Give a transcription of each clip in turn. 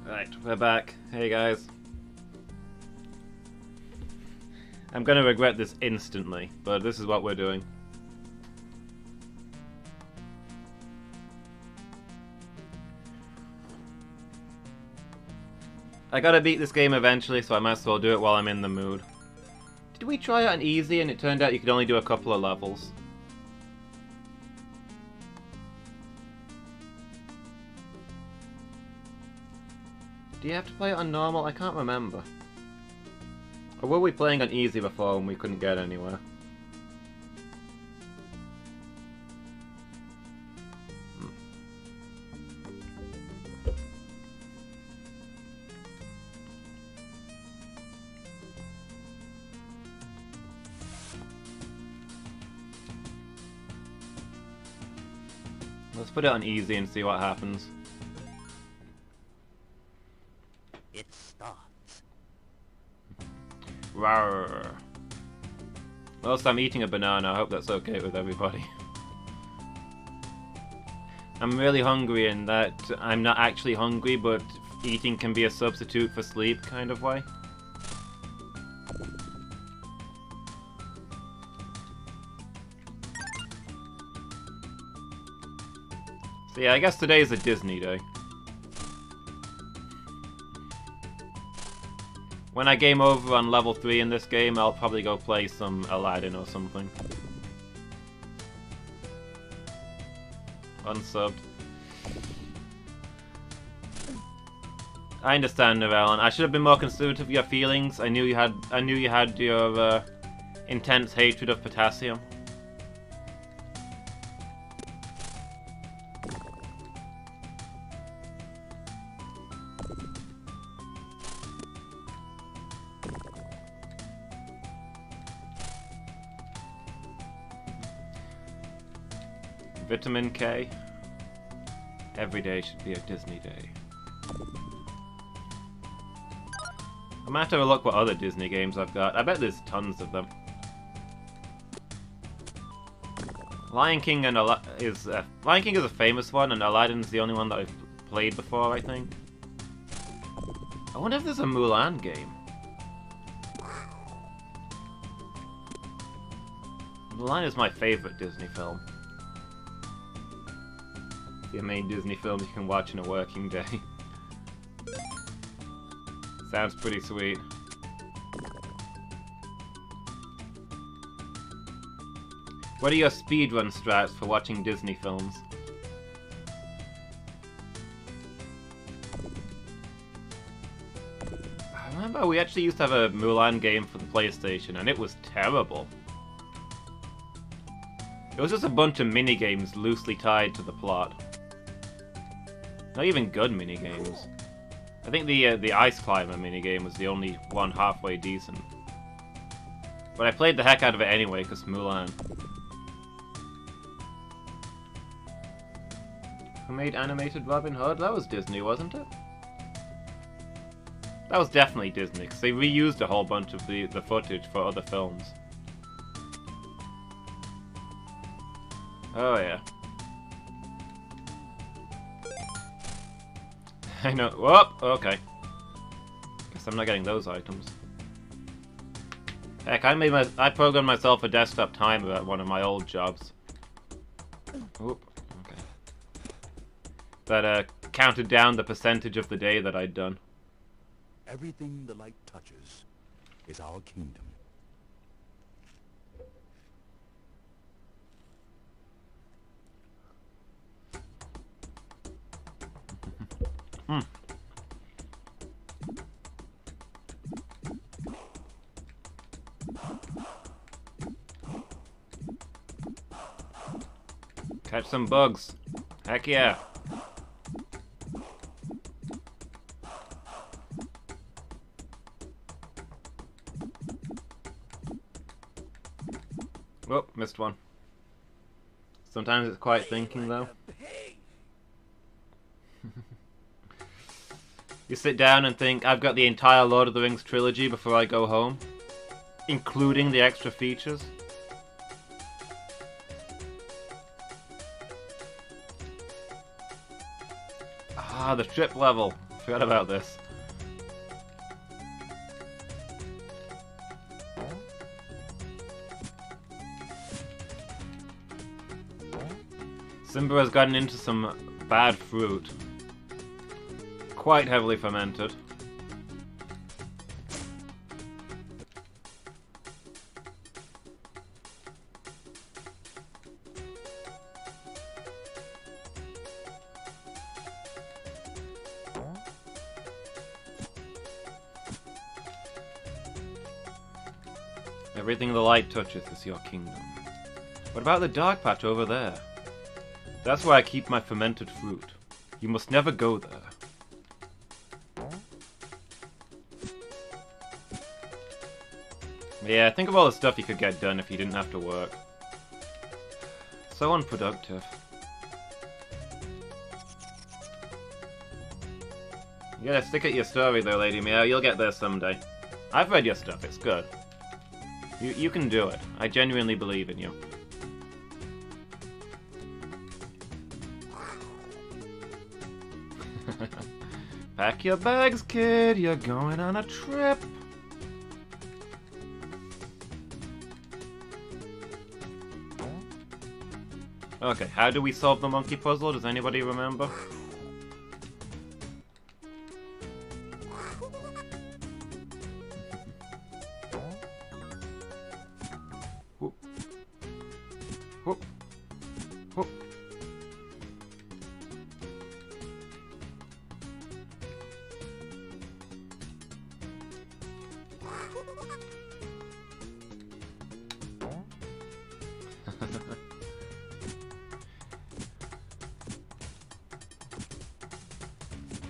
Right, we're back. Hey guys. I'm gonna regret this instantly, but this is what we're doing. I gotta beat this game eventually, so I might as well do it while I'm in the mood. Did we try it on easy and it turned out you could only do a couple of levels? Do you have to play it on normal? I can't remember. Or were we playing on easy before and we couldn't get anywhere? Let's put it on easy and see what happens. It starts. Rawr. Whilst I'm eating a banana, I hope that's okay with everybody. I'm really hungry in that I'm not actually hungry, but eating can be a substitute for sleep kind of way. So yeah, I guess today is a Disney day. When I game over on level 3 in this game, I'll probably go play some Aladdin or something. Unsubbed. I understand, Novellan. I should have been more considerate of your feelings. I knew you had your intense hatred of potassium. Vitamin K. Every day should be a Disney day. I might have a look what other Disney games I've got. I bet there's tons of them. Lion King is a famous one, and Aladdin's the only one that I've played before, I think. I wonder if there's a Mulan game. Mulan is my favorite Disney film. The main Disney film you can watch in a working day. Sounds pretty sweet. What are your speedrun strats for watching Disney films? I remember we actually used to have a Mulan game for the PlayStation, and it was terrible. It was just a bunch of minigames loosely tied to the plot. Not even good minigames. I think the Ice Climber minigame was the only one halfway decent. But I played the heck out of it anyway, because Mulan. Who made animated Robin Hood? That was Disney, wasn't it? That was definitely Disney, because they reused a whole bunch of the footage for other films. Oh yeah. I know. Whoop! Okay. Guess I'm not getting those items. Heck, I programmed myself a desktop timer at one of my old jobs. Whoop. Okay. That counted down the percentage of the day that I'd done. Everything the light touches is our kingdom. Hmm. Catch some bugs. Heck yeah. Whoop, missed one. Sometimes it's quiet thinking though. You sit down and think, I've got the entire Lord of the Rings trilogy before I go home, including the extra features. Ah, the trip level. Forgot about this. Simba has gotten into some bad fruit. Quite heavily fermented. Everything the light touches is your kingdom. What about the dark patch over there? That's where I keep my fermented fruit. You must never go there. Yeah, think of all the stuff you could get done if you didn't have to work. So unproductive. You gotta stick at your story though, Lady Meow. You'll get there someday. I've read your stuff, it's good. You can do it. I genuinely believe in you. Pack your bags, kid. You're going on a trip. Okay, how do we solve the monkey puzzle? Does anybody remember? Whoop. Whoop. Whoop.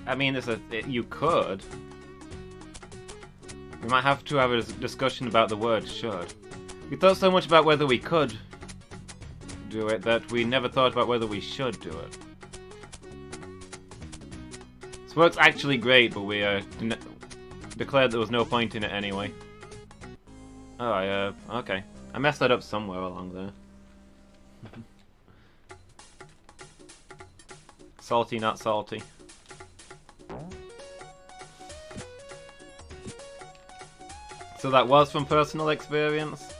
I mean, you could. We might have to have a discussion about the word should. We thought so much about whether we could do it that we never thought about whether we should do it. This works actually great, but we declared there was no point in it anyway. Oh, okay. I messed that up somewhere along there. Salty, not salty. So that was from personal experience.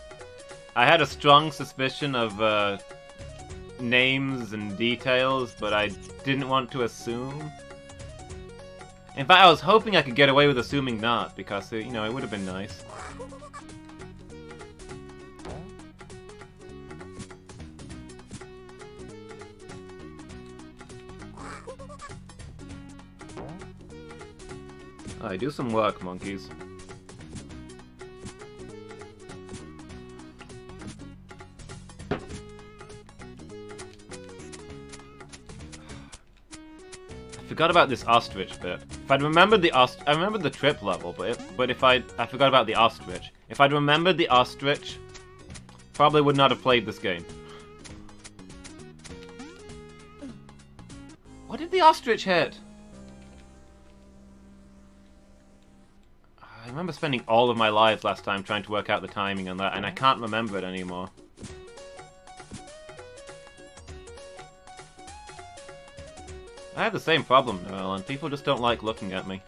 I had a strong suspicion of names and details, but I didn't want to assume. In fact, I was hoping I could get away with assuming not, because, you know, it would have been nice. Alright, do some work, monkeys. I forgot about this ostrich bit. If I'd remembered the I remembered the trip level, but if I forgot about the ostrich. If I'd remembered the ostrich, probably would not have played this game. What did the ostrich hit? I remember spending all of my lives last time trying to work out the timing on that, and I can't remember it anymore. I have the same problem, Noel, and people just don't like looking at me.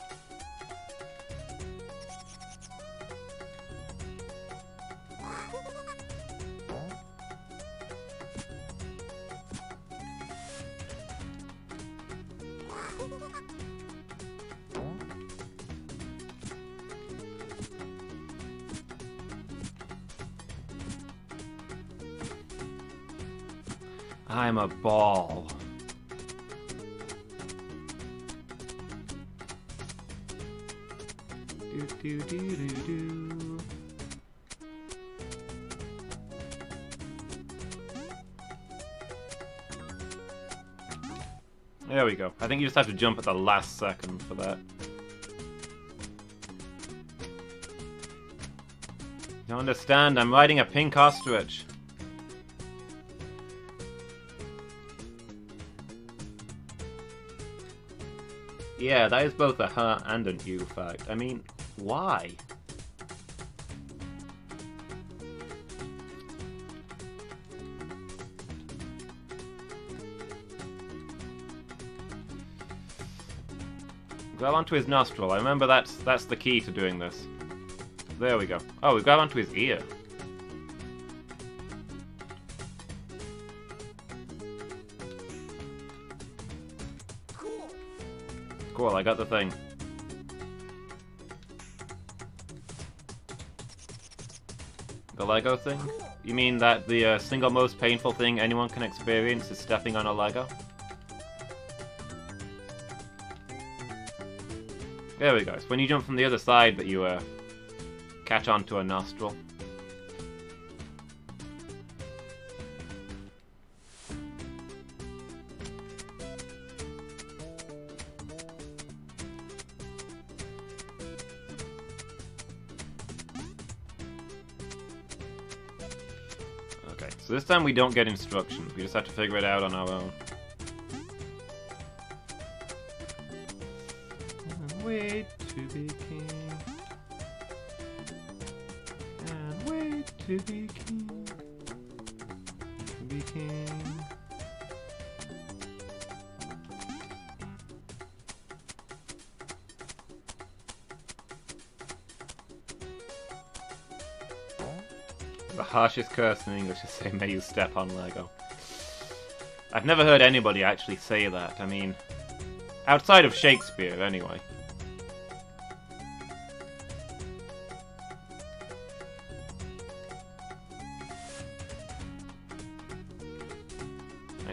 I'm a ball. Do, do, do, do, do. There we go. I think you just have to jump at the last second for that. You don't understand, I'm riding a pink ostrich. Yeah, that is both a her and an you fact. I mean, why? Grab onto his nostril. I remember that's the key to doing this. There we go. Oh, we grab onto his ear. Cool, I got the thing. The Lego thing? You mean that the single most painful thing anyone can experience is stepping on a Lego? There we go. It's when you jump from the other side that you catch onto a nostril. Okay, so this time we don't get instructions. We just have to figure it out on our own. Wait to be king. And wait to be king. To be king. The harshest curse in English is say, "May you step on Lego." I've never heard anybody actually say that. I mean, outside of Shakespeare, anyway.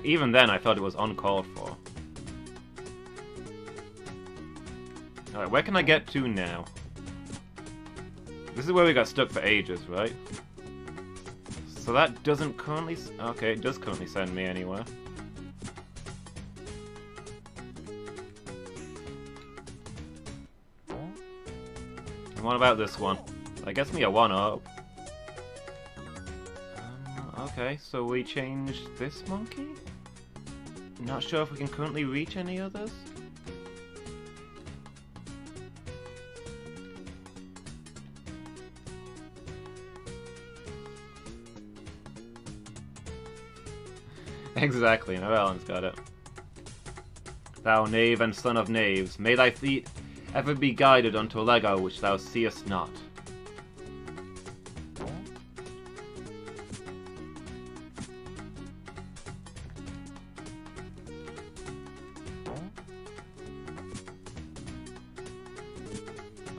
Even then, I thought it was uncalled for. Alright, where can I get to now? This is where we got stuck for ages, right? So that doesn't currently... Okay, it does currently send me anywhere. And what about this one? That gets me a 1-up. Okay, so we changed this monkey? Not sure if we can currently reach any others? Exactly, now Alan's got it. Thou knave and son of knaves, may thy feet ever be guided unto a Lego which thou seest not.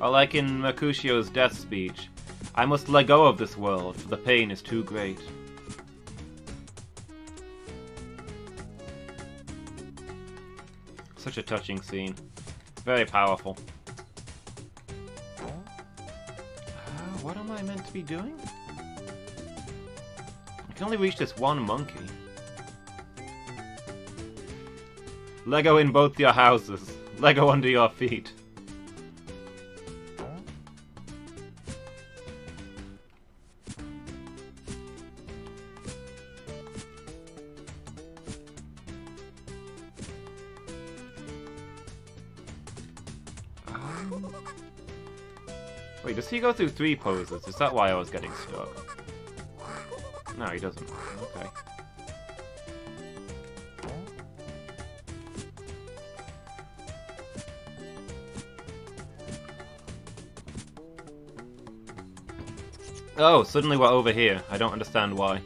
Or like in Mercutio's death speech, I must let go of this world, for the pain is too great. Such a touching scene. Very powerful. What am I meant to be doing? I can only reach this one monkey. Lego in both your houses. Lego under your feet. Wait, does he go through 3 poses? Is that why I was getting stuck? No, he doesn't. Okay. Oh, suddenly we're over here. I don't understand why.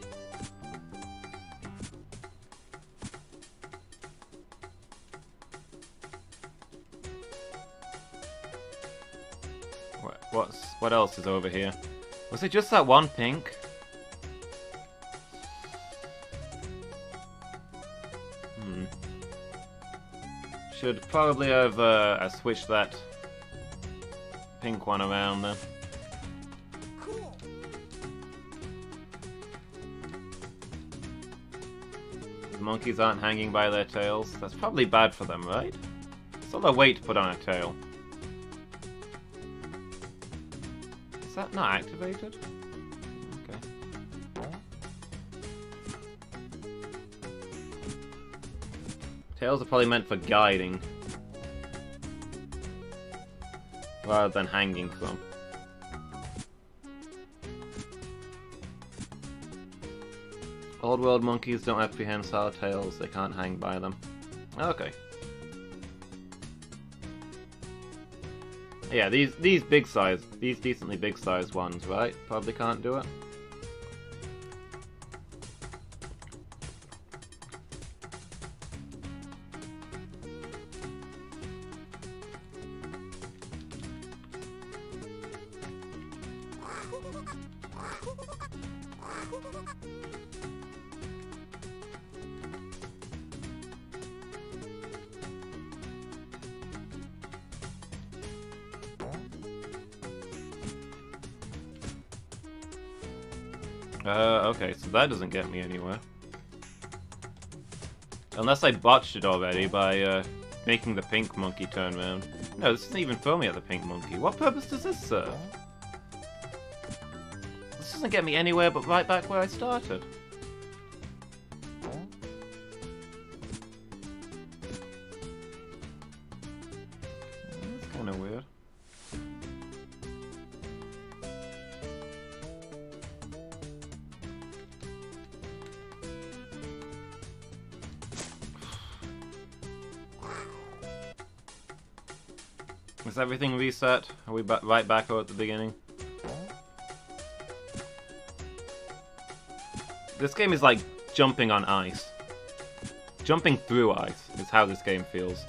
What else is over here? Was it just that one pink? Should probably have switched that pink one around then. The monkeys aren't hanging by their tails. That's probably bad for them, right? It's all the weight to put on a tail. Is that not activated? Okay. Tails are probably meant for guiding, rather than hanging from. Old world monkeys don't have prehensile tails, they can't hang by them. Okay. Yeah, these decently big size ones, right? Probably can't do it. Okay, so that doesn't get me anywhere. Unless I botched it already by making the pink monkey turn around. No, this doesn't even throw me at the pink monkey. What purpose does this serve? This doesn't get me anywhere but right back where I started. That's kind of weird. Is everything reset? Are we right back at the beginning? This game is like jumping on ice. Jumping through ice is how this game feels.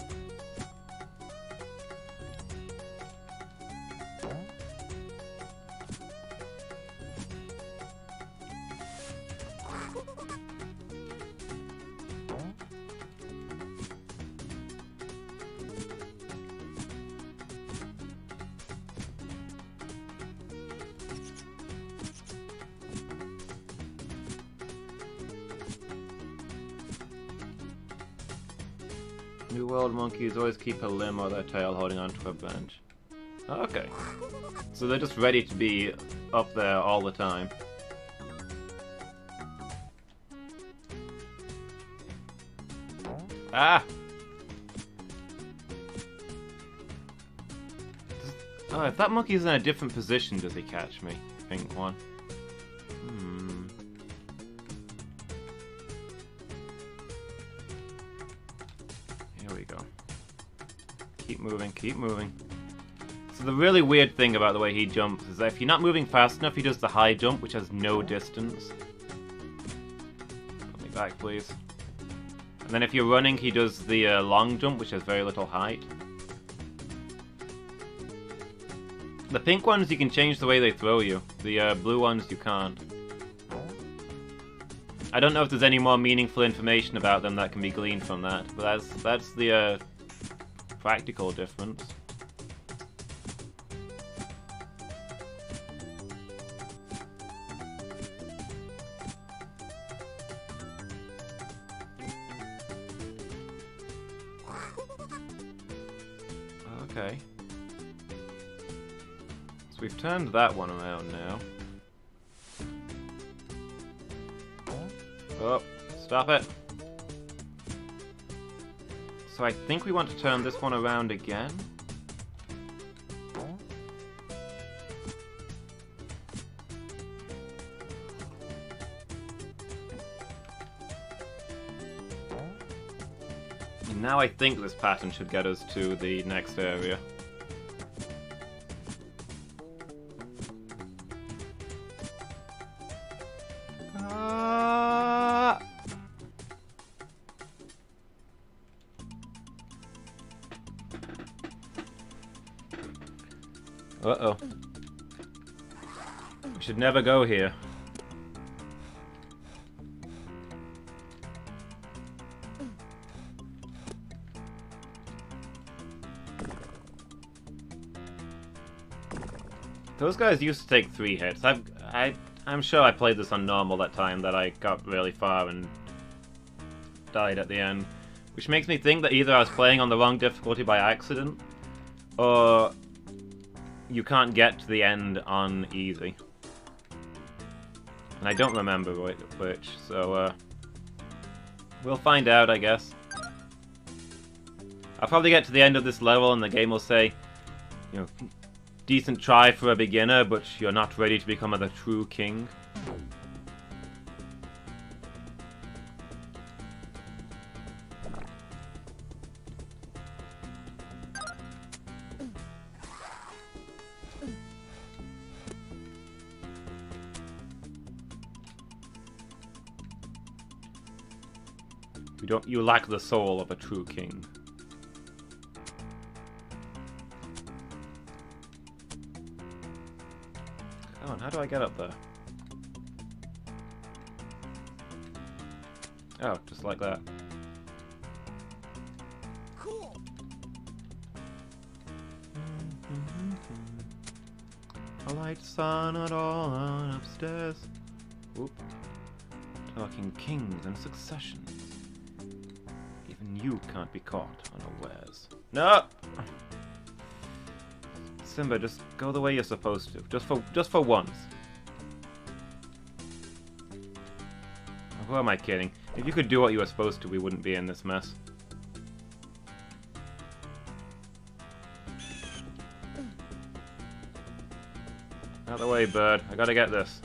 New World monkeys always keep a limb or their tail holding onto a branch. Okay. So they're just ready to be up there all the time. Ah! Oh, if that monkey's in a different position, does he catch me? Pink one. Here we go. Keep moving, keep moving. So the really weird thing about the way he jumps is that if you're not moving fast enough, he does the high jump, which has no distance. Put me back, please. And then if you're running, he does the long jump, which has very little height. The pink ones, you can change the way they throw you. The blue ones, you can't. I don't know if there's any more meaningful information about them that can be gleaned from that, but that's the practical difference. Okay. So we've turned that one around now. Oh, stop it. So I think we want to turn this one around again. And now I think this pattern should get us to the next area. Uh-oh. We should never go here. Those guys used to take 3 hits. I'm sure I played this on normal that time that I got really far and died at the end. Which makes me think that either I was playing on the wrong difficulty by accident, or you can't get to the end on easy. And I don't remember which, so we'll find out, I guess. I'll probably get to the end of this level and the game will say, you know, decent try for a beginner, but you're not ready to become the true king. You lack the soul of a true king. Come on, how do I get up there? Oh, just like that. Cool. A light sun at all on upstairs. Whoop. Talking kings and successions. Even you can't be caught unawares. No! Simba, just go the way you're supposed to. Just for once. Who am I kidding? If you could do what you were supposed to, we wouldn't be in this mess. Out of the way, bird. I gotta get this.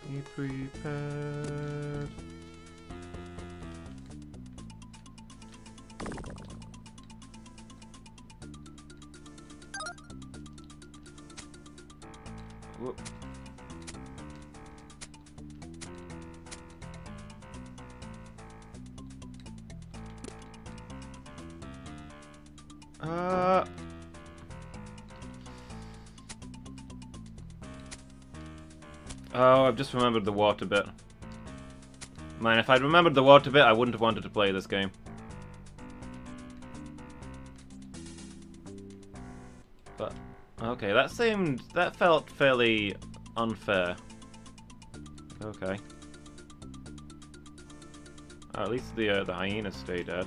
Be prepared. Whoop. Oh, I've just remembered the water bit. Man, if I'd remembered the water bit, I wouldn't have wanted to play this game. But, okay, that felt fairly unfair. Okay. Oh, at least the hyenas stay dead.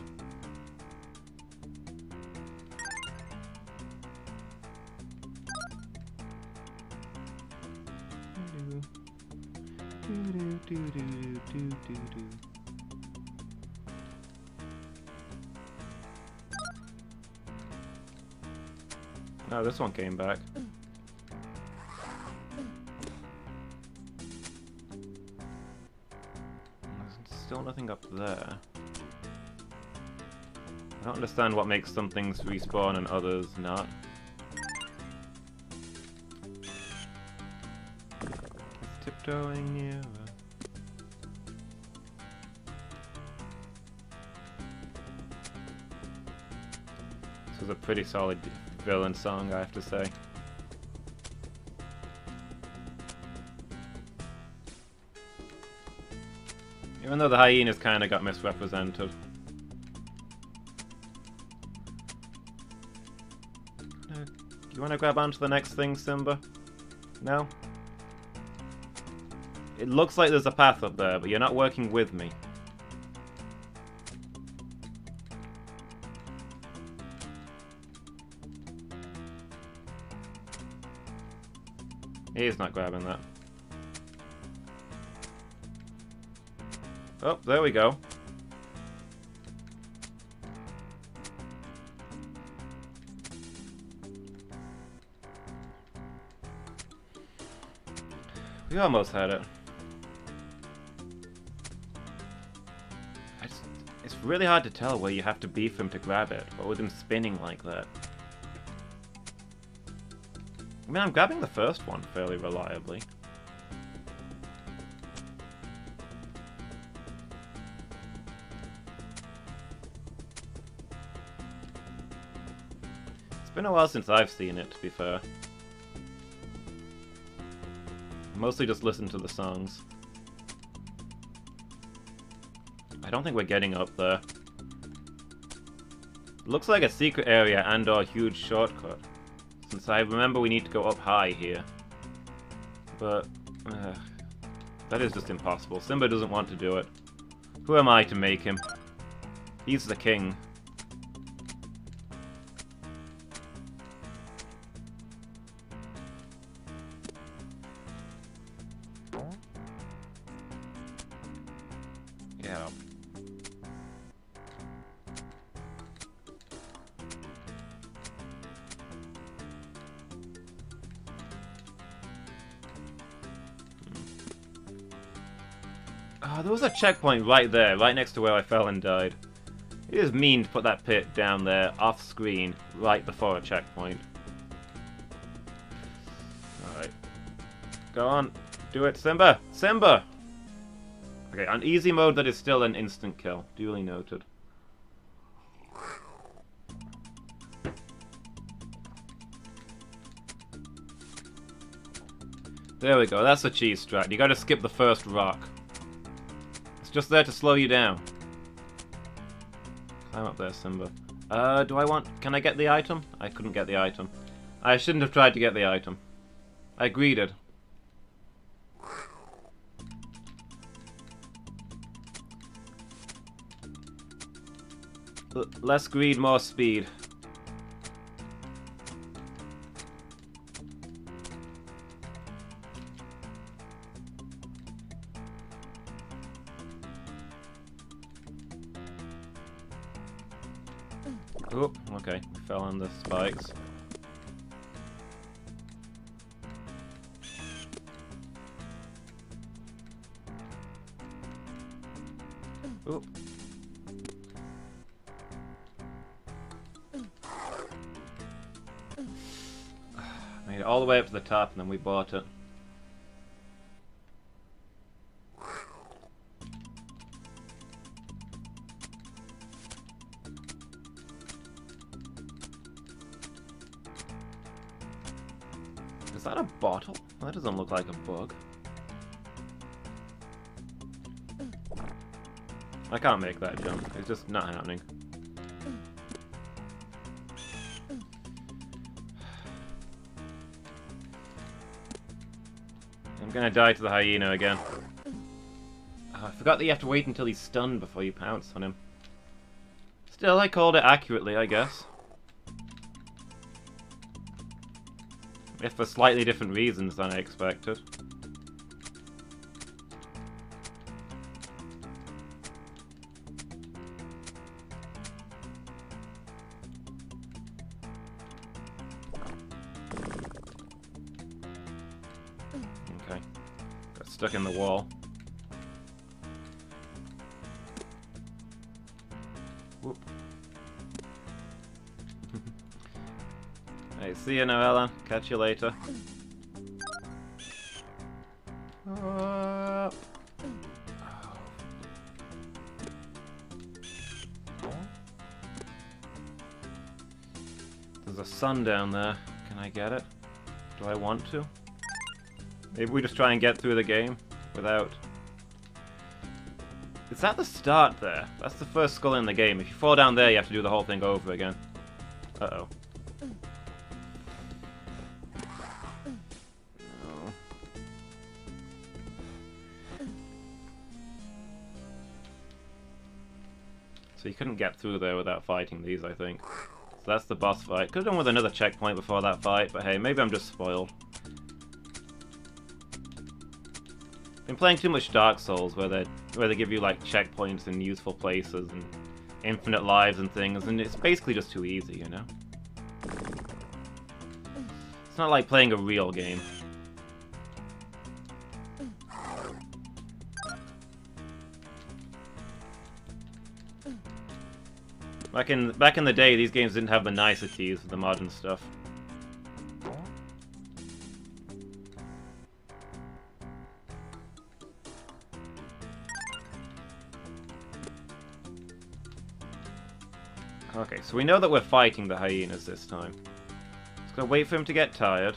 Oh, this one came back. There's still nothing up there. I don't understand what makes some things respawn and others not. Tiptoeing nearer. This was a pretty solid villain song, I have to say. Even though the hyenas kind of got misrepresented. You want to grab onto the next thing, Simba? No? It looks like there's a path up there, but you're not working with me. He's not grabbing that. Oh, there we go. We almost had it. It's really hard to tell where you have to be for him to grab it, but with him spinning like that. I mean, I'm grabbing the first one fairly reliably. It's been a while since I've seen it, to be fair. Mostly just listen to the songs. I don't think we're getting up there. Looks like a secret area and/or a huge shortcut. Since I remember we need to go up high here. But, that is just impossible. Simba doesn't want to do it. Who am I to make him? He's the king. Yeah. Oh, there was a checkpoint right there, right next to where I fell and died. It is mean to put that pit down there, off screen, right before a checkpoint. Alright. Go on. Do it, Simba! Simba! Okay, on easy mode that is still an instant kill. Duly noted. There we go, that's a cheese strat. You gotta skip the first rock. It's just there to slow you down. Climb up there, Simba. Can I get the item? I couldn't get the item. I shouldn't have tried to get the item. I greeded. Less greed, more speed. Oh, okay. We fell on the spikes. Oh. Made it all the way up to the top and then we bought it. Is that a bottle? That doesn't look like a bug. I can't make that jump. It's just not happening. I'm gonna die to the hyena again. Oh, I forgot that you have to wait until he's stunned before you pounce on him. Still, I called it accurately, I guess. If for slightly different reasons than I expected. Okay. Got stuck in the wall. Whoop. Hey, see you, Noella. Catch you later. There's a sun down there. Can I get it? Do I want to? Maybe we just try and get through the game without... Is that the start there? That's the first skull in the game. If you fall down there, you have to do the whole thing over again. Uh-oh. Oh. So you couldn't get through there without fighting these, I think. So that's the boss fight. Could have done with another checkpoint before that fight, but hey, maybe I'm just spoiled. Been playing too much Dark Souls, where they give you like checkpoints in useful places and infinite lives and things, and it's basically just too easy, you know? It's not like playing a real game. Back in the day, these games didn't have the niceties of the modern stuff. Okay, so we know that we're fighting the hyenas this time. Just gotta wait for him to get tired.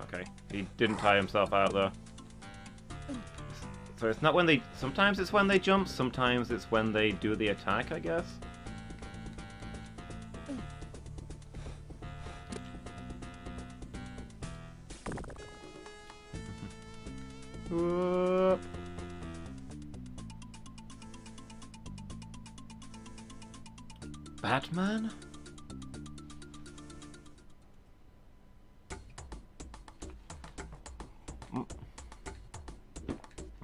Okay, he didn't tire himself out though. So it's not when they... Sometimes it's when they jump, sometimes it's when they do the attack, I guess. Whoop. Batman?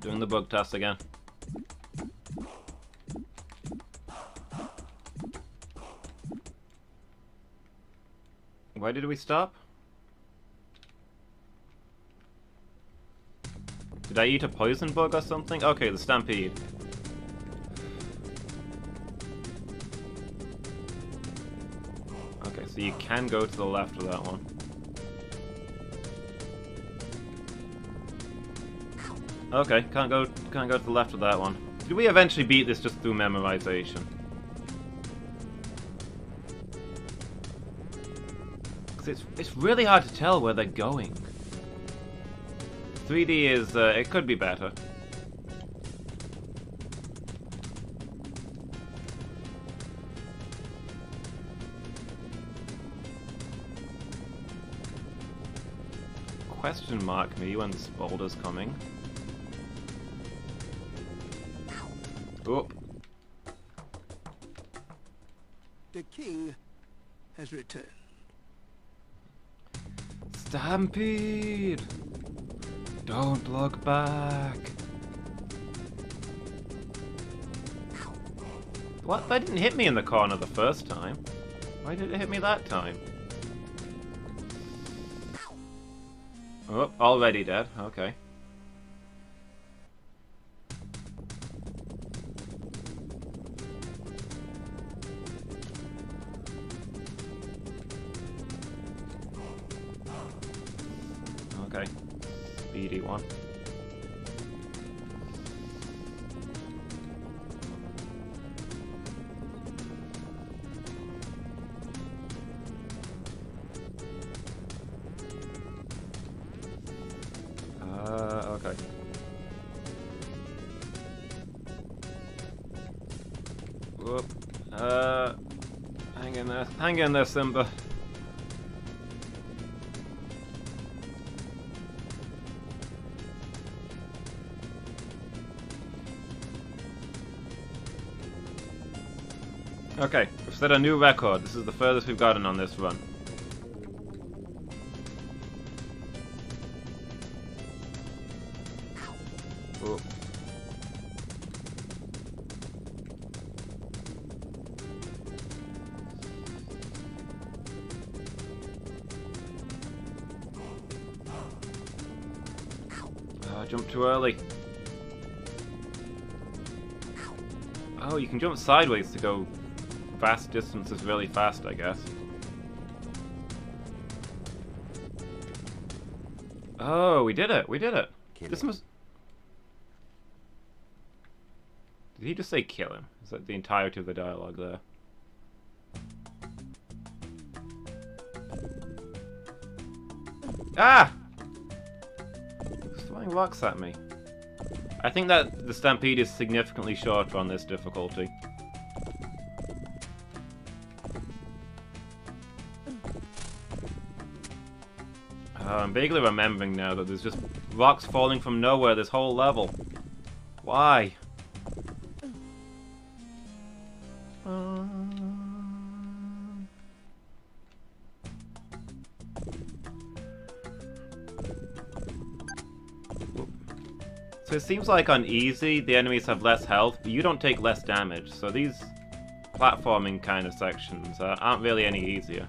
Doing the bug test again. Why did we stop? Did I eat a poison bug or something? Okay, the stampede. Okay, so you can go to the left of that one. Okay, can't go to the left of that one. Did we eventually beat this just through memorization? Because it's really hard to tell where they're going. 3D is, it could be better. Question mark me when this boulder's coming. Oop. The king has returned. Stampede! Don't look back. What? That didn't hit me in the corner the first time. Why did it hit me that time? Oh, already dead. Okay. Okay. Speedy one. Okay. Whoop. Hang in there, Simba. Okay, we've set a new record. This is the furthest we've gotten on this run. Whoop. Jump too early. Oh, you can jump sideways to go vast distances really fast, I guess. Oh, we did it! We did it! This must... Did he just say kill him? Is that the entirety of the dialogue there? Ah! He's throwing rocks at me. I think that the Stampede is significantly shorter on this difficulty. I'm vaguely remembering now that there's just rocks falling from nowhere this whole level. Why? So it seems like on easy, the enemies have less health, but you don't take less damage, so these platforming kind of sections aren't really any easier.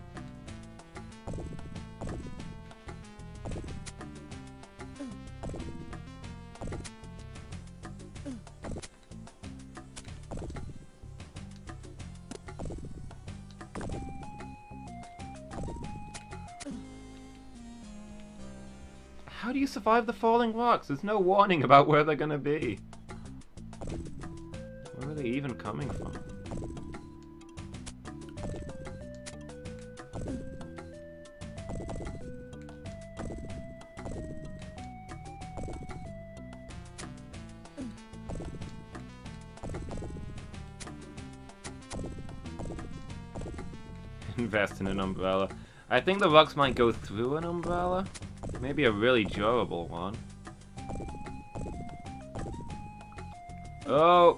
How do you survive the falling rocks? There's no warning about where they're gonna be. Where are they even coming from? Invest in an umbrella. I think the rocks might go through an umbrella. Maybe a really durable one. Oh!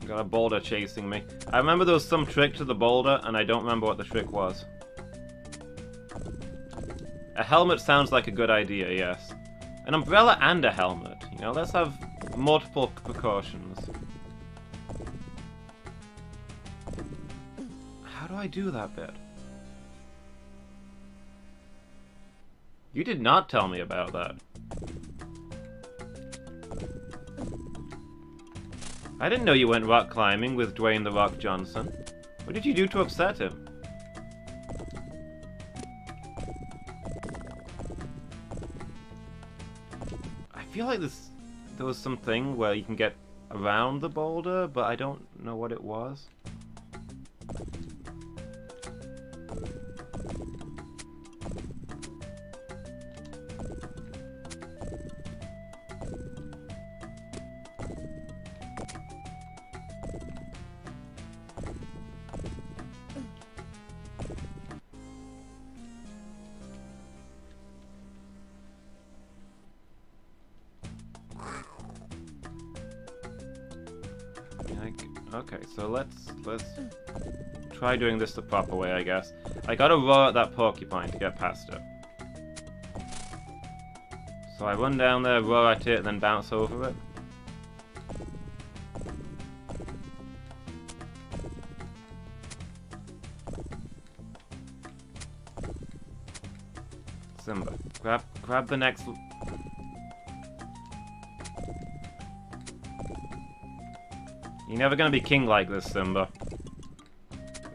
Got a boulder chasing me. I remember there was some trick to the boulder, and I don't remember what the trick was. A helmet sounds like a good idea, yes. An umbrella and a helmet. You know, let's have multiple precautions. How do I do that bit? You did not tell me about that. I didn't know you went rock climbing with Dwayne "The Rock" Johnson. What did you do to upset him? feel like there was something where you can get around the boulder, but I don't know what it was. Okay, so let's try doing this the proper way, I guess. I gotta roar at that porcupine to get past it. So I run down there, roar at it, and then bounce over it. Simba, grab the next. You're never gonna be king like this, Simba.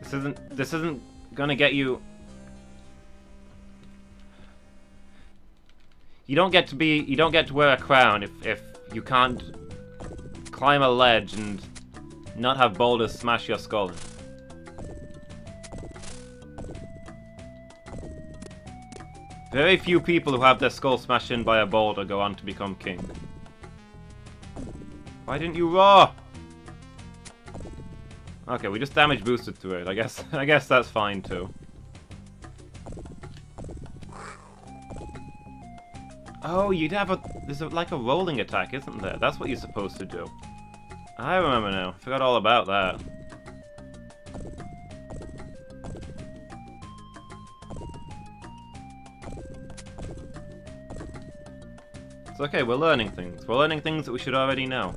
This isn't gonna get you. You don't get to wear a crown if you can't climb a ledge and not have boulders smash your skull in. Very few people who have their skull smashed in by a boulder go on to become king. Why didn't you roar? Okay, we just damage boosted through it. I guess that's fine too. Oh, there's like a rolling attack, isn't there? That's what you're supposed to do. I remember now. Forgot all about that. It's okay, we're learning things. We're learning things that we should already know.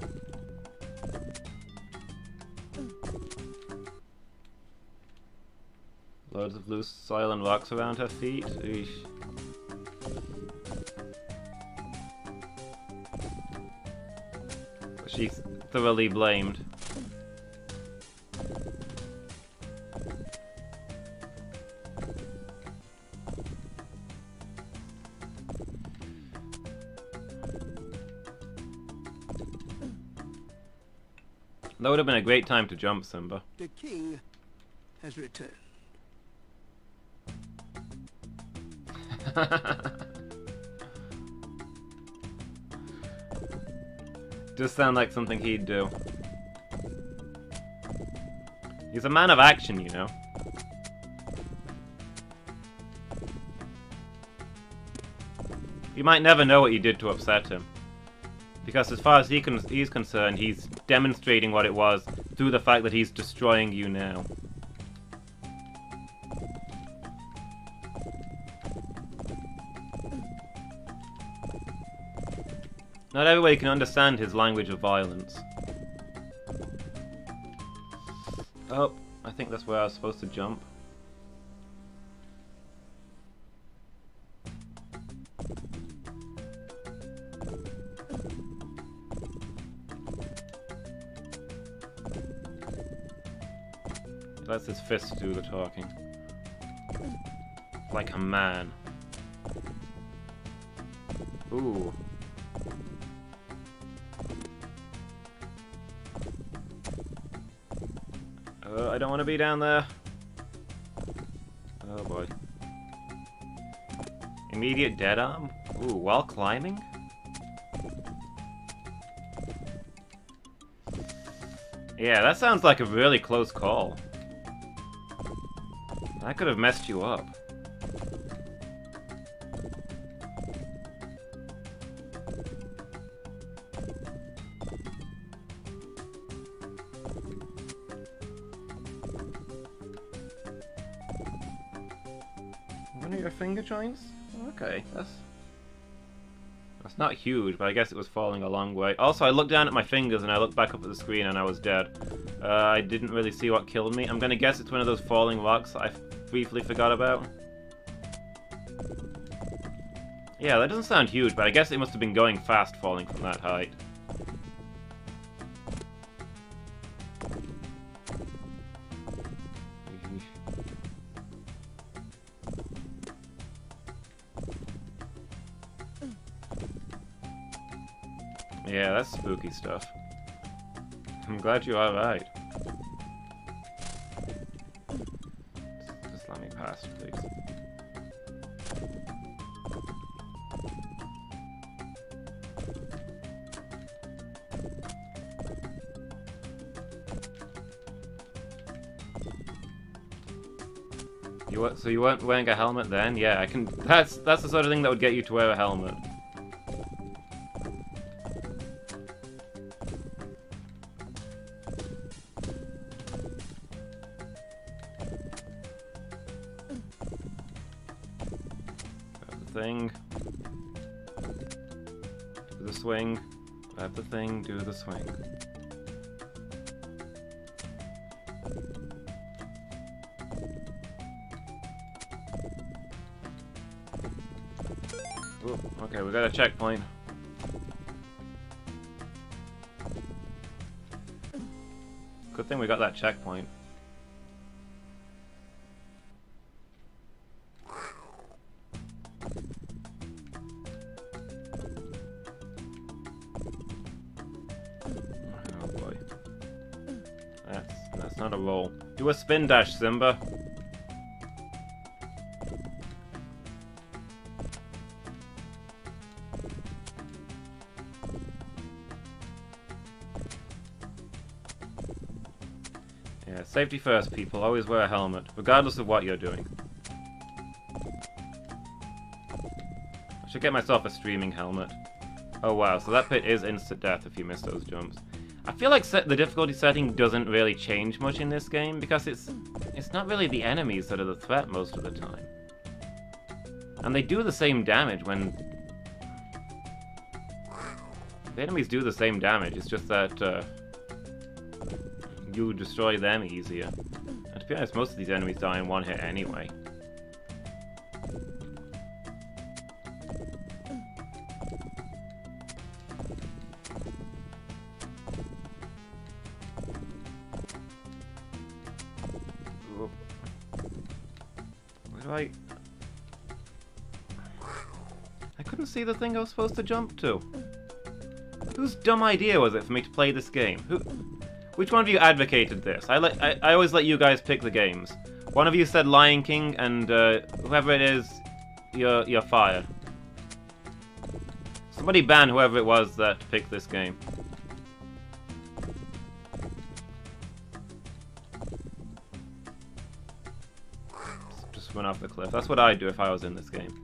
Loads of loose soil and rocks around her feet. Eesh. She's thoroughly blamed. That would have been a great time to jump, Simba. The king has returned. Does sound like something he'd do. He's a man of action, you know. You might never know what you did to upset him. Because as far as he's concerned, he's demonstrating what it was through the fact that he's destroying you now. Not everybody can understand his language of violence. Oh, I think that's where I was supposed to jump. Lets his fist do the talking. Like a man. Ooh. I don't want to be down there. Oh boy. Immediate dead arm? Ooh, while climbing? Yeah, that sounds like a really close call. That could have messed you up. One of your finger joints? Okay, that's not huge, but I guess it was falling a long way. Also, I looked down at my fingers and I looked back up at the screen and I was dead. I didn't really see what killed me. I'm gonna guess it's one of those falling rocks I briefly forgot about. Yeah, that doesn't sound huge, but I guess it must have been going fast falling from that height. Yeah, that's spooky stuff. I'm glad you are right. Just let me pass, please. So you weren't wearing a helmet then? Yeah, I can. That's the sort of thing that would get you to wear a helmet. Grab the thing. Do the swing. Grab the thing. Do the swing. Ooh, okay, we got a checkpoint. Good thing we got that checkpoint. Oh boy. That's not a roll. Do a spin dash, Simba. Yeah, safety first, people. Always wear a helmet, regardless of what you're doing. I should get myself a streaming helmet. Oh wow, so that pit is instant death if you miss those jumps. I feel like the difficulty setting doesn't really change much in this game, because it's not really the enemies that are the threat most of the time. And they do the same damage when... The enemies do the same damage, it's just that, you destroy them easier. And to be honest, most of these enemies die in one hit anyway. Ooh. Where do I couldn't see the thing I was supposed to jump to. Whose dumb idea was it for me to play this game? Which one of you advocated this? I always let you guys pick the games. One of you said Lion King, and whoever it is, you're fired. Somebody ban whoever it was that picked this game. Just run off the cliff. That's what I'd do if I was in this game.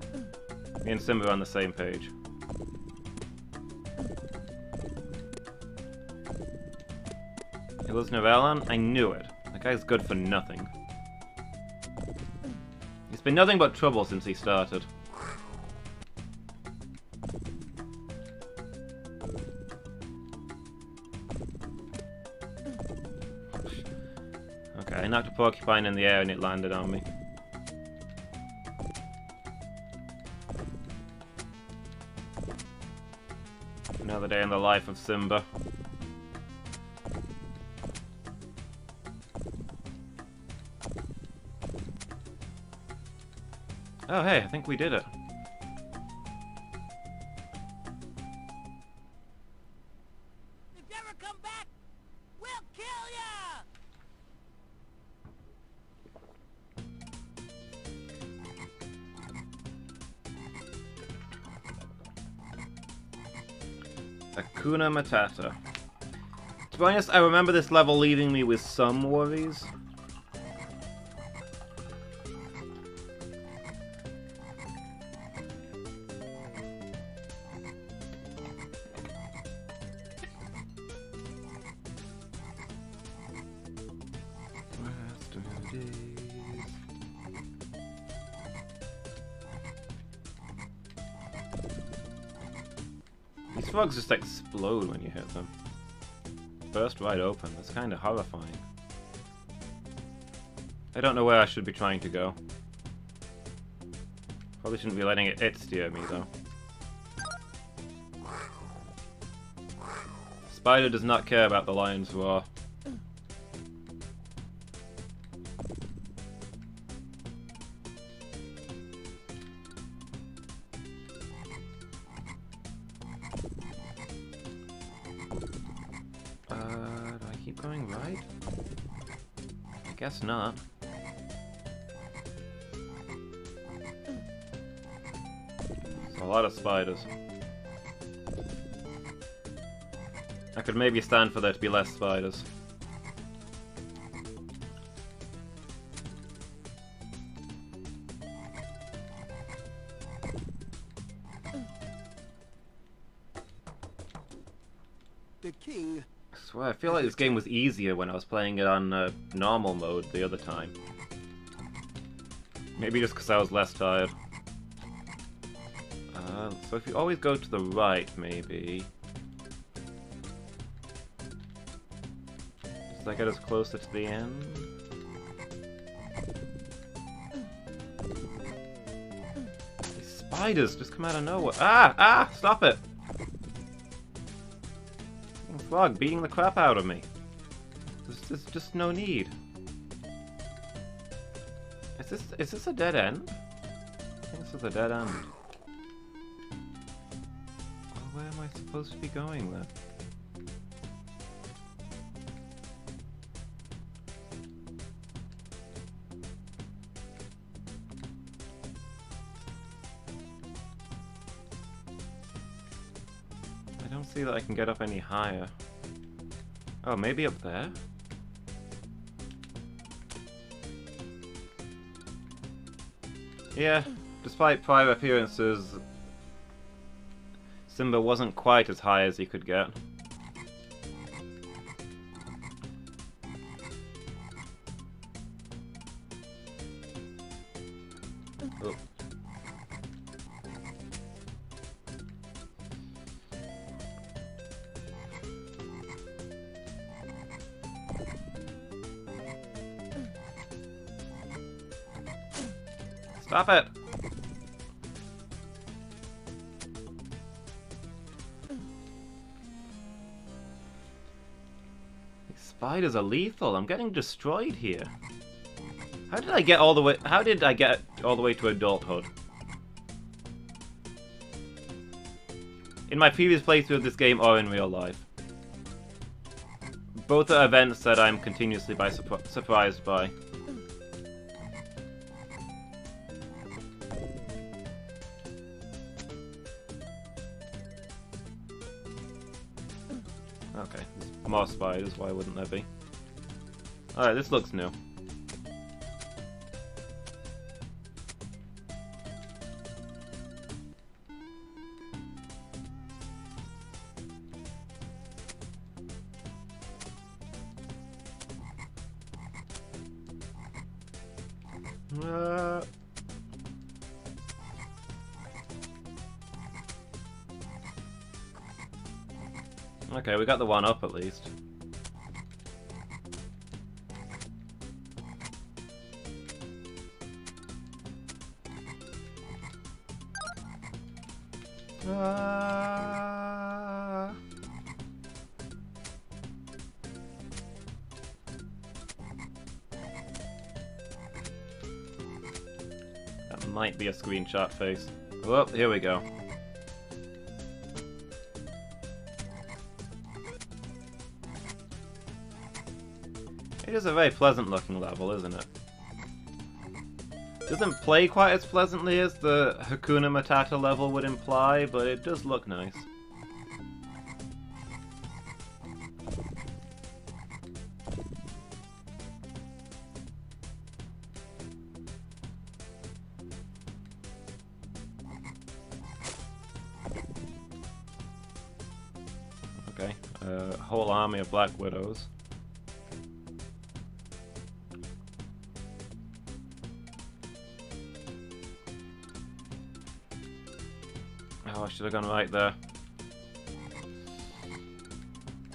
Me and Simba are on the same page. It was Novellan? I knew it. That guy's good for nothing. He's been nothing but trouble since he started. Okay, I knocked a porcupine in the air and it landed on me. Another day in the life of Simba. Oh hey, I think we did it. If you ever come back, we'll kill ya! Hakuna Matata. To be honest, I remember this level leaving me with some worries. These frogs just explode when you hit them. Burst wide open. That's kind of horrifying. I don't know where I should be trying to go. Probably shouldn't be letting it steer me, though. Spider does not care about the lion's roar. Guess not. There's a lot of spiders. I could maybe stand for there to be less spiders. The king. I swear, I feel like this game was easier when I was playing it on normal mode the other time. Maybe just because I was less tired. So if you always go to the right, maybe... Does that get us closer to the end? These spiders just come out of nowhere. Ah! Ah! Stop it! Frog beating the crap out of me. There's just no need. Is this a dead end? I think this is a dead end. Oh, where am I supposed to be going then? I don't see that I can get up any higher. Oh, maybe up there? Yeah, despite prior appearances, Simba wasn't quite as high as he could get. Oh. Stop it! These spiders are lethal. I'm getting destroyed here. How did I get all the way? How did I get all the way to adulthood? In my previous playthrough of this game or in real life? Both are events that I'm continuously surprised by. Okay, there's more spiders, why wouldn't there be? Alright, this looks new. Okay, we got the one up at least. That might be a screenshot face. Oh, here we go. It is a very pleasant looking level, isn't it? Doesn't play quite as pleasantly as the Hakuna Matata level would imply, but it does look nice. Okay, a whole army of Black Widows. Oh, I should have gone right there.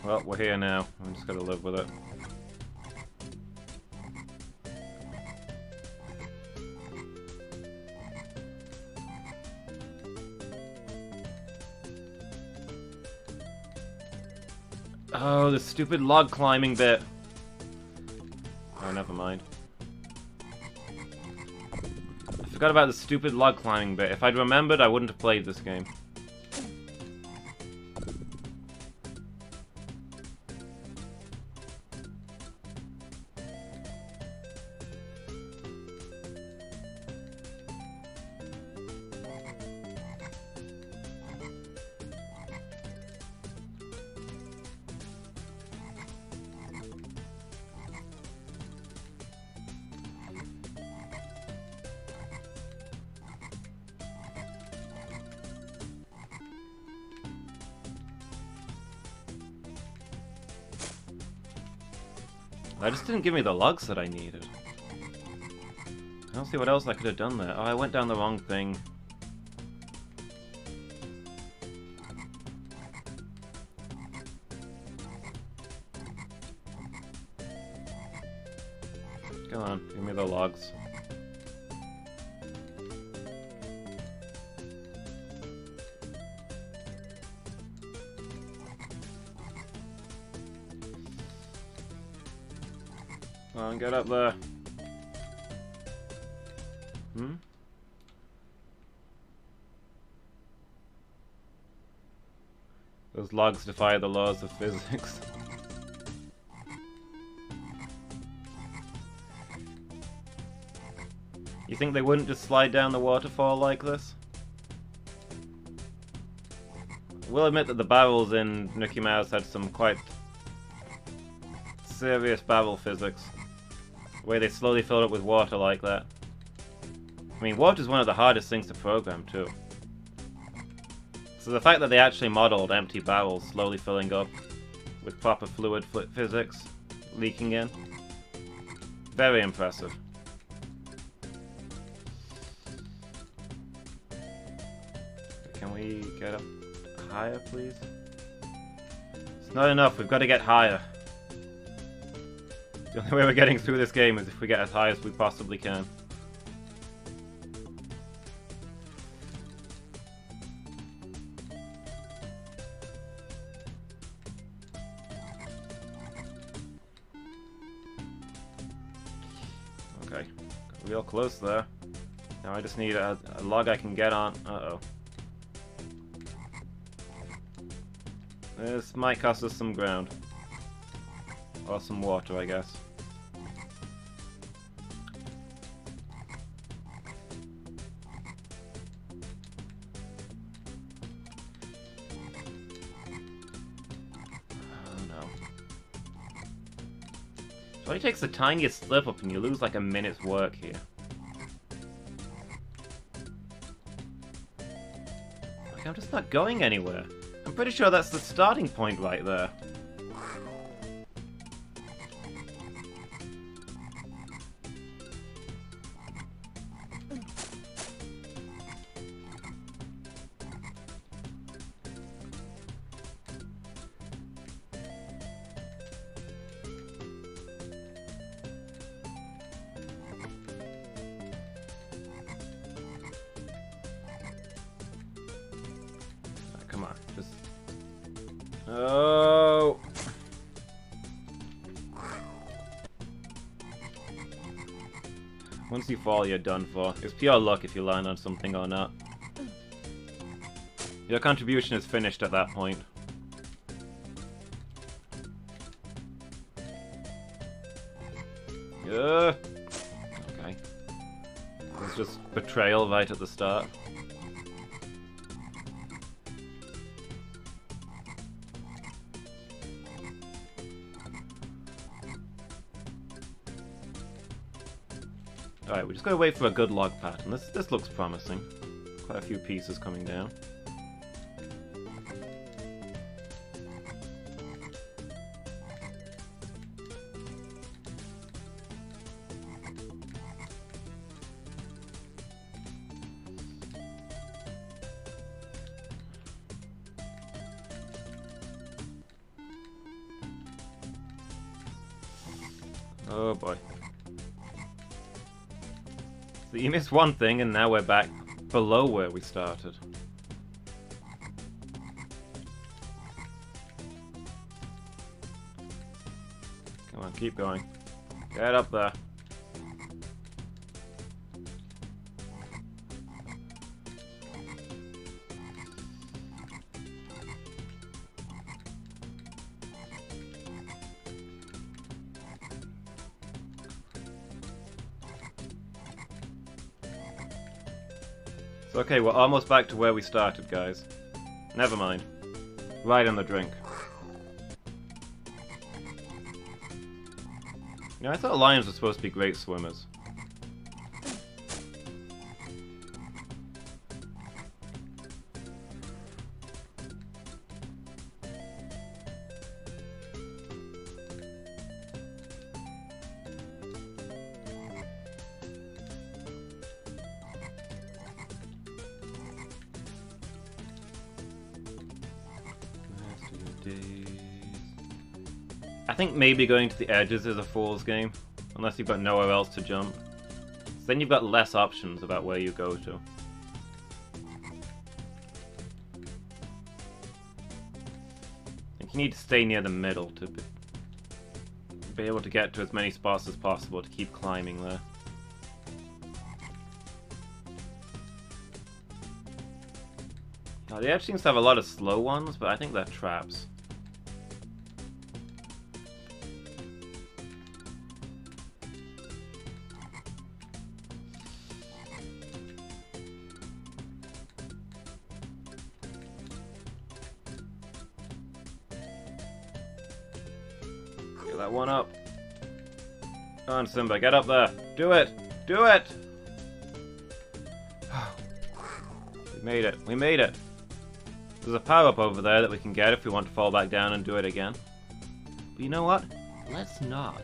Well, we're here now. I'm just gonna live with it. Oh, the stupid log climbing bit. Oh, never mind. I forgot about the stupid log climbing bit. If I'd remembered, I wouldn't have played this game. That just didn't give me the logs that I needed. I don't see what else I could have done there. Oh, I went down the wrong thing. Come on, give me the logs. Come on, get up there. Hmm? Those logs defy the laws of physics. You think they wouldn't just slide down the waterfall like this? We'll admit that the barrels in Mickey Mouse had some quite serious barrel physics. The way they slowly filled up with water like that. I mean, water is one of the hardest things to program, too. So the fact that they actually modeled empty barrels slowly filling up with proper fluid physics leaking in, very impressive. Can we get up higher, please? It's not enough, we've got to get higher. The only way we're getting through this game is if we get as high as we possibly can. Okay, got real close there. Now I just need a log I can get on. Uh-oh. This might cost us some ground. Or some water, I guess. Oh no. It only takes the tiniest slip up and you lose like a minute's work here. Like, I'm just not going anywhere. I'm pretty sure that's the starting point right there. Come on, just... Oh! Once you fall, you're done for. It's pure luck if you land on something or not. Your contribution is finished at that point. Okay. It's just betrayal right at the start. Alright, we just gotta wait for a good log pattern. This looks promising. Quite a few pieces coming down. Oh boy. So you missed one thing and now we're back below where we started. Come on, keep going. Get up there. Okay, we're almost back to where we started, guys. Never mind. Right in the drink. You know, I thought lions were supposed to be great swimmers. days. I think maybe going to the edges is a fool's game, unless you've got nowhere else to jump. So then you've got less options about where you go to. I think you need to stay near the middle to be able to get to as many spots as possible to keep climbing there. Now, the edge seems to have a lot of slow ones, but I think they're traps. Get that one up. Come on, Simba, get up there. Do it! Do it! We made it. We made it. There's a power-up over there that we can get if we want to fall back down and do it again. But you know what? Let's not.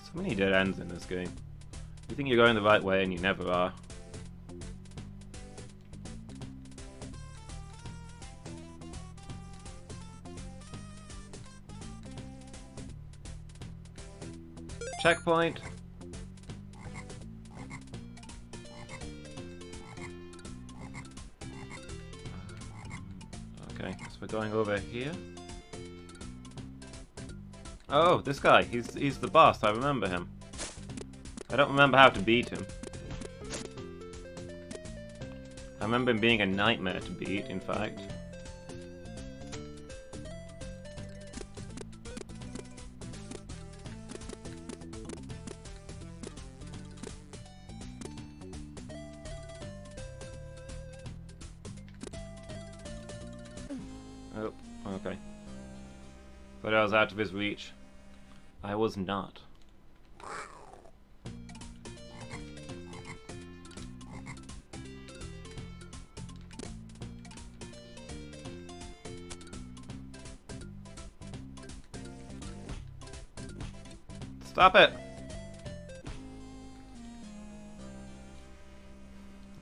So many dead ends in this game. You think you're going the right way and you never are. Checkpoint. Okay, so we're going over here. Oh, this guy. He's the boss. I remember him. I don't remember how to beat him. I remember him being a nightmare to beat, in fact. Oh, okay. But I was out of his reach. I was not. Stop it!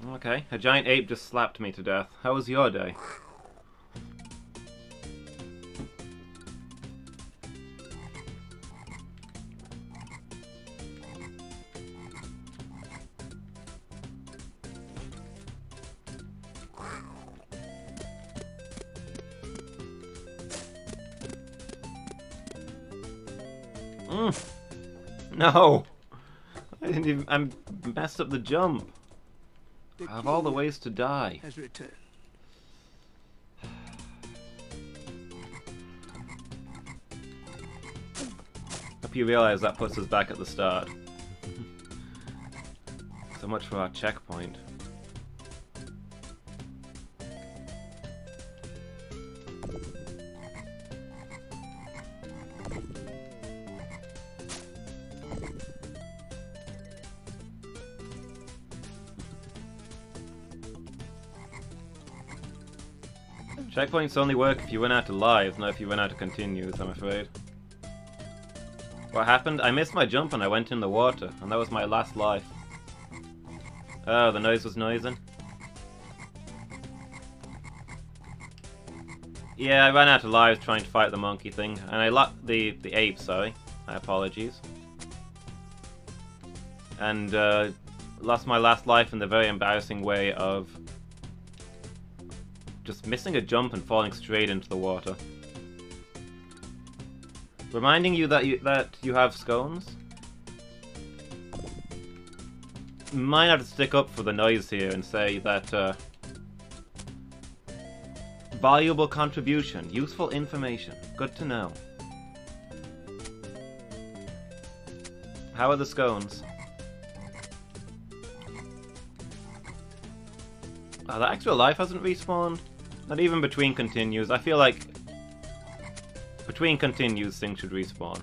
Okay, a giant ape just slapped me to death. How was your day? No! I didn't even... I messed up the jump. I have all the ways to die. Has returned. Hope you realize that puts us back at the start. So much for our checkpoint. Checkpoints only work if you run out of lives, not if you run out of continues, I'm afraid. What happened? I missed my jump and I went in the water, and that was my last life. Oh, the noise was noising. Yeah, I ran out of lives trying to fight the monkey thing, and I locked the ape, sorry. My apologies. And lost my last life in the very embarrassing way of just missing a jump and falling straight into the water. Reminding you that you have scones. Might have to stick up for the noise here and say that valuable contribution, useful information, good to know. How are the scones? Oh, the actual life hasn't respawned. Not even between continues. I feel like between continues things should respawn.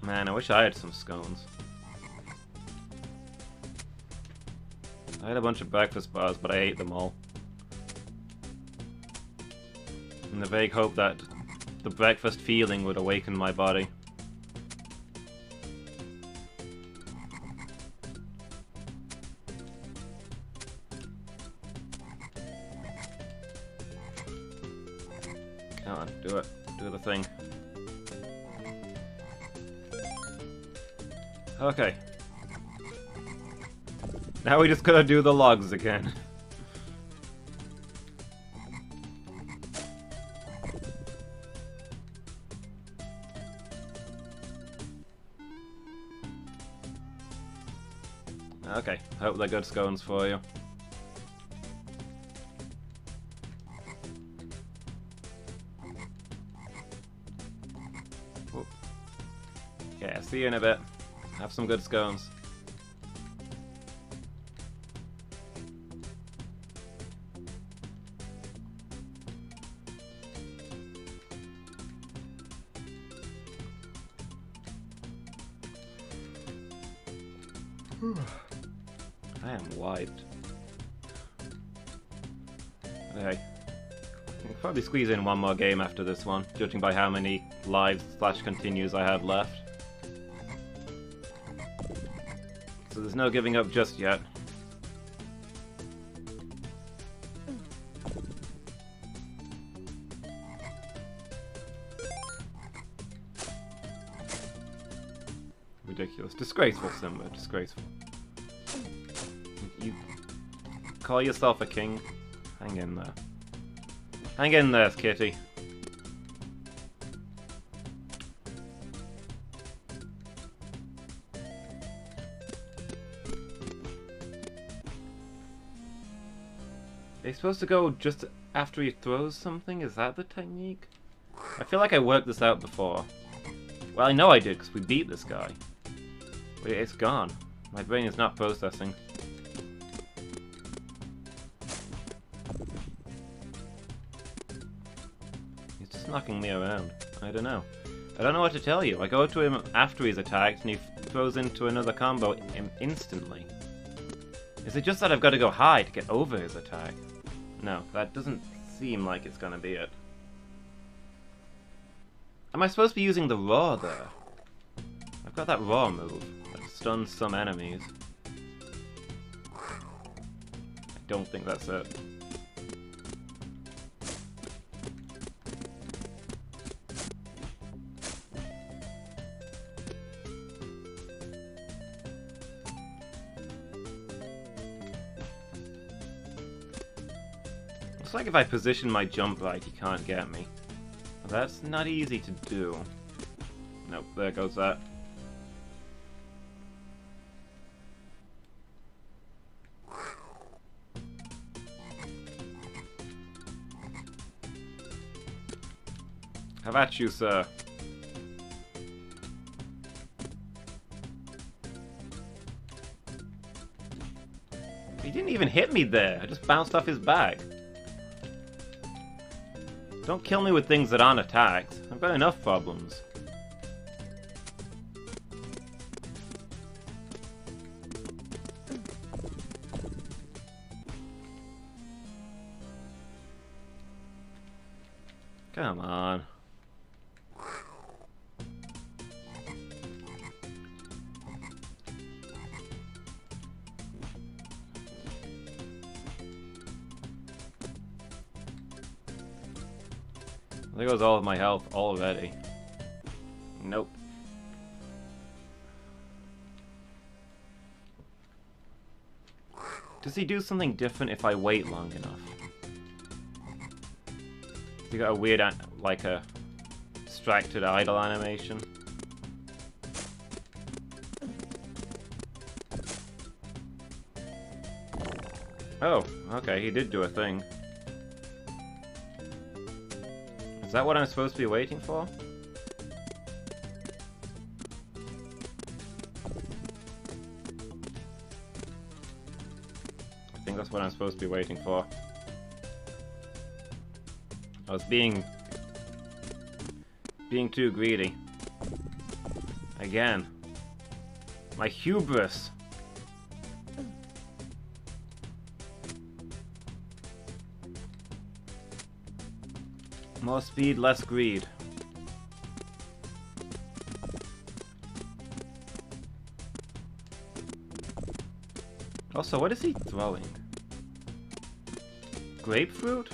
Man, I wish I had some scones. I had a bunch of breakfast bars, but I ate them all. In the vague hope that the breakfast feeling would awaken my body. Come on, do it. Do the thing. Okay. Now we just gotta do the logs again. Okay, hope they're good scones for you. Whoop. Okay, I'll see you in a bit. Have some good scones. I am wiped. Okay. I'll probably squeeze in one more game after this one, judging by how many lives/continues I have left. So there's no giving up just yet. Ridiculous. Disgraceful, Simba. Disgraceful. You call yourself a king? Hang in there. Hang in there, kitty. Are you supposed to go just after he throws something? Is that the technique? I feel like I worked this out before. Well, I know I did, because we beat this guy. Wait, it's gone. My brain is not processing. He's just knocking me around. I don't know. I don't know what to tell you. I go to him after he's attacked, and he throws into another combo instantly. Is it just that I've got to go high to get over his attack? No, that doesn't seem like it's gonna be it. Am I supposed to be using the raw there? I've got that raw move that stuns some enemies. I don't think that's it. Looks like if I position my jump right, he can't get me. That's not easy to do. Nope, there goes that. Have at you, sir. He didn't even hit me there. I just bounced off his back. Don't kill me with things that aren't attacks. I've got enough problems. Come on. There goes all of my health already. Nope. Does he do something different if I wait long enough? He got a weird, like a distracted idle animation. Oh, okay, he did do a thing. Is that what I'm supposed to be waiting for? I think that's what I'm supposed to be waiting for. I was being too greedy. Again. My hubris. More speed, less greed. Also, what is he throwing? Grapefruit?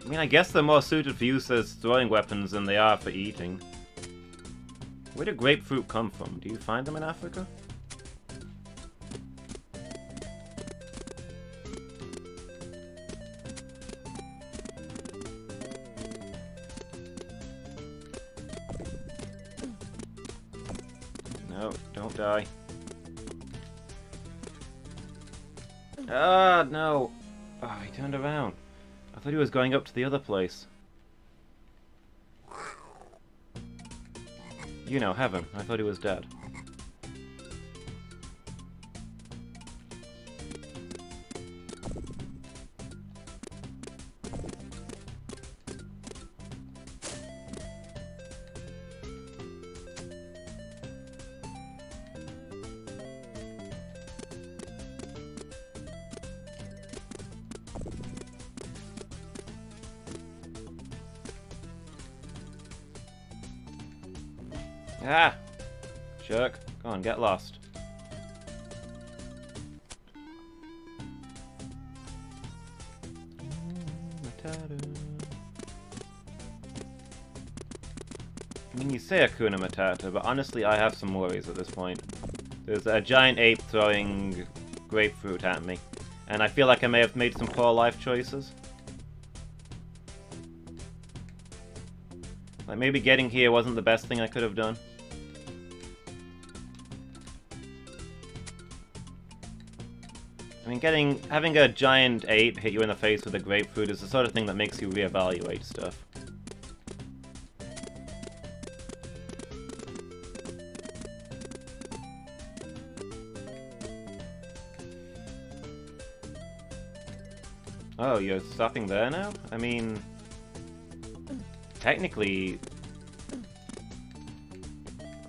I mean, I guess they're more suited for use as throwing weapons than they are for eating. Where did grapefruit come from? Do you find them in Africa? No, don't die. Ah, no. Oh, he turned around. I thought he was going up to the other place. You know, heaven. I thought he was dead. Ah! Jerk. Go on, get lost. I mean, you say Hakuna Matata, but honestly I have some worries at this point. There's a giant ape throwing grapefruit at me, and I feel like I may have made some poor life choices. Like, maybe getting here wasn't the best thing I could have done. I mean, having a giant ape hit you in the face with a grapefruit is the sort of thing that makes you reevaluate stuff. Oh, you're stopping there now? I mean, technically,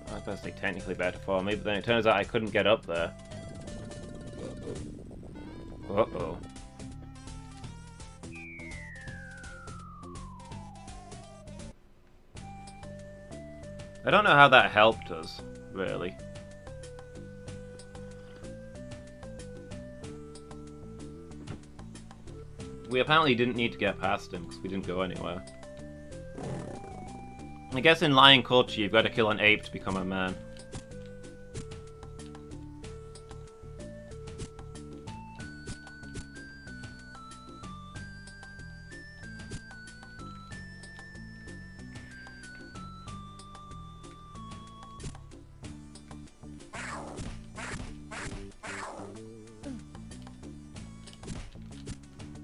I was going to say technically better for me, but then it turns out I couldn't get up there. Uh-oh. I don't know how that helped us, really. We apparently didn't need to get past him, because we didn't go anywhere. I guess in lion culture, you've got to kill an ape to become a man.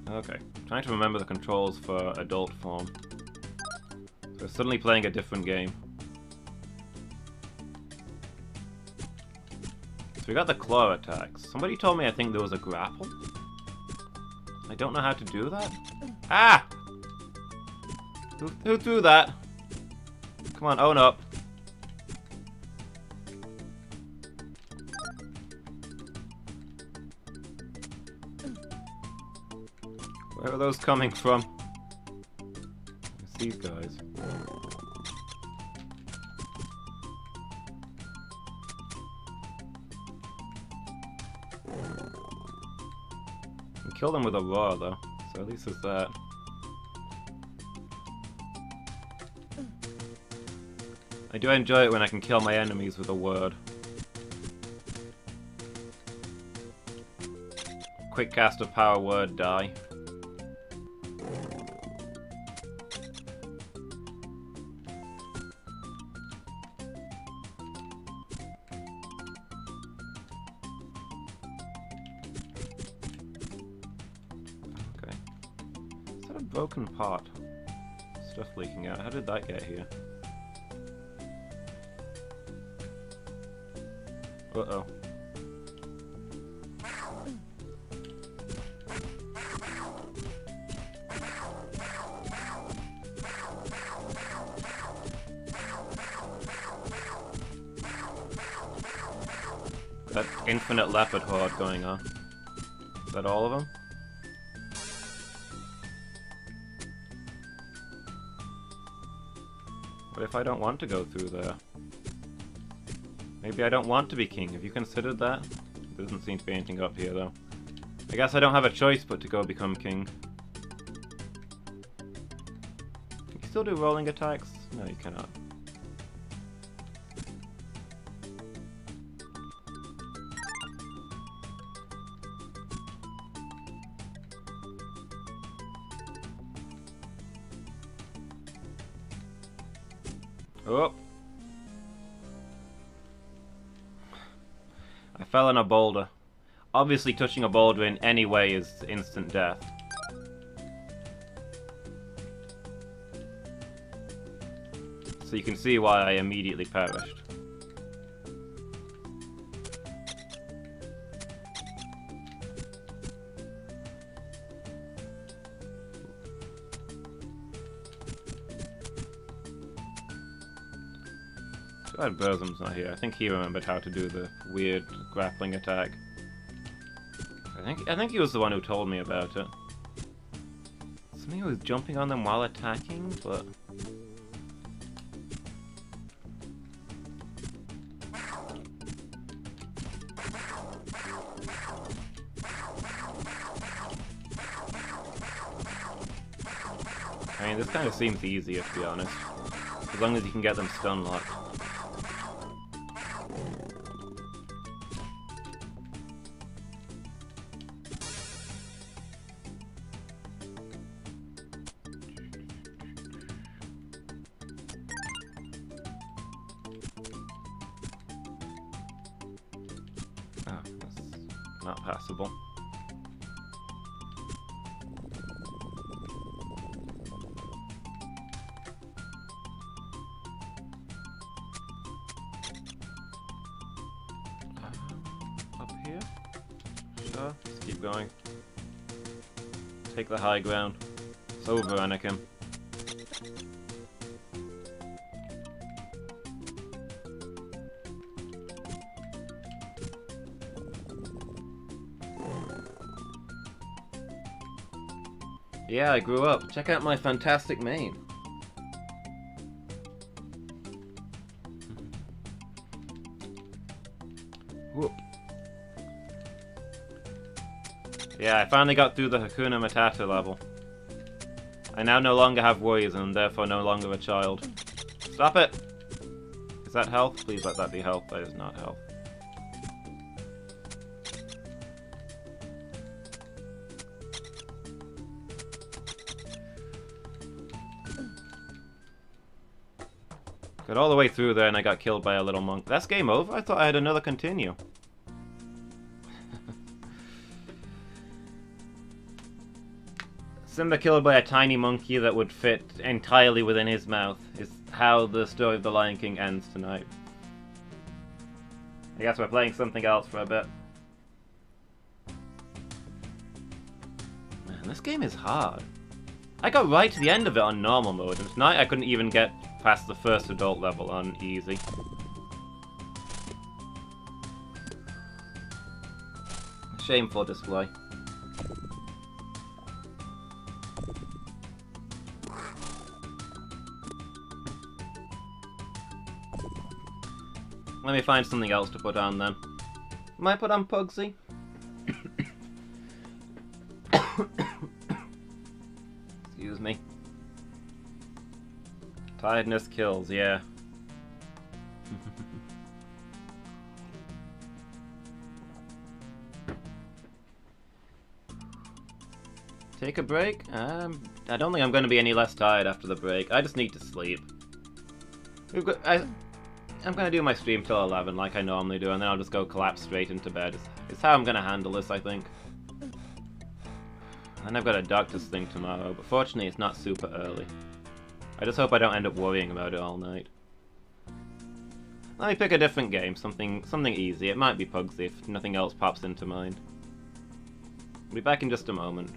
Okay, trying to remember the controls for adult form. So suddenly playing a different game. So we got the claw attacks. Somebody told me I think there was a grapple? I don't know how to do that. Ah! Who threw that? Come on, own up. Where are those coming from? It's these guys. You can kill them with a roar though, so at least there's that. I do enjoy it when I can kill my enemies with a word. Quick cast of power word, die. Broken pot. Stuff leaking out. How did that get here? Uh-oh. That infinite leopard horde going on. Is that all of them? What if I don't want to go through there? Maybe I don't want to be king. Have you considered that? There doesn't seem to be anything up here, though. I guess I don't have a choice but to go become king. Can you still do rolling attacks? No, you cannot. Oh! I fell on a boulder. Obviously touching a boulder in any way is instant death. So you can see why I immediately perished. Glad Burzum's not here. I think he remembered how to do the weird grappling attack. I think he was the one who told me about it. Something was jumping on them while attacking, but... I mean, this kind of seems easier, to be honest. As long as you can get them stun locked. Oh, that's not passable. Up here? Sure, let's keep going. Take the high ground. It's over, Anakin. Yeah, I grew up. Check out my fantastic mane. Whoop. Yeah, I finally got through the Hakuna Matata level. I now no longer have worries and am therefore no longer a child. Stop it! Is that health? Please let that be health. That is not health. Got all the way through there and I got killed by a little monk. That's game over? I thought I had another continue. Simba killed by a tiny monkey that would fit entirely within his mouth is how the story of the Lion King ends tonight. I guess we're playing something else for a bit. Man, this game is hard. I got right to the end of it on normal mode, and tonight I couldn't even get past the first adult level on easy. Shameful display. Let me find something else to put on then. Might put on Pugsy? Excuse me. Tiredness kills, yeah. Take a break? I don't think I'm going to be any less tired after the break. I just need to sleep. I'm going to do my stream till 11 like I normally do, and then I'll just go collapse straight into bed. It's how I'm going to handle this, I think. And I've got a doctor's thing tomorrow, but fortunately it's not super early. I just hope I don't end up worrying about it all night. Let me pick a different game, something easy. It might be Pugsy if nothing else pops into mind. I'll be back in just a moment.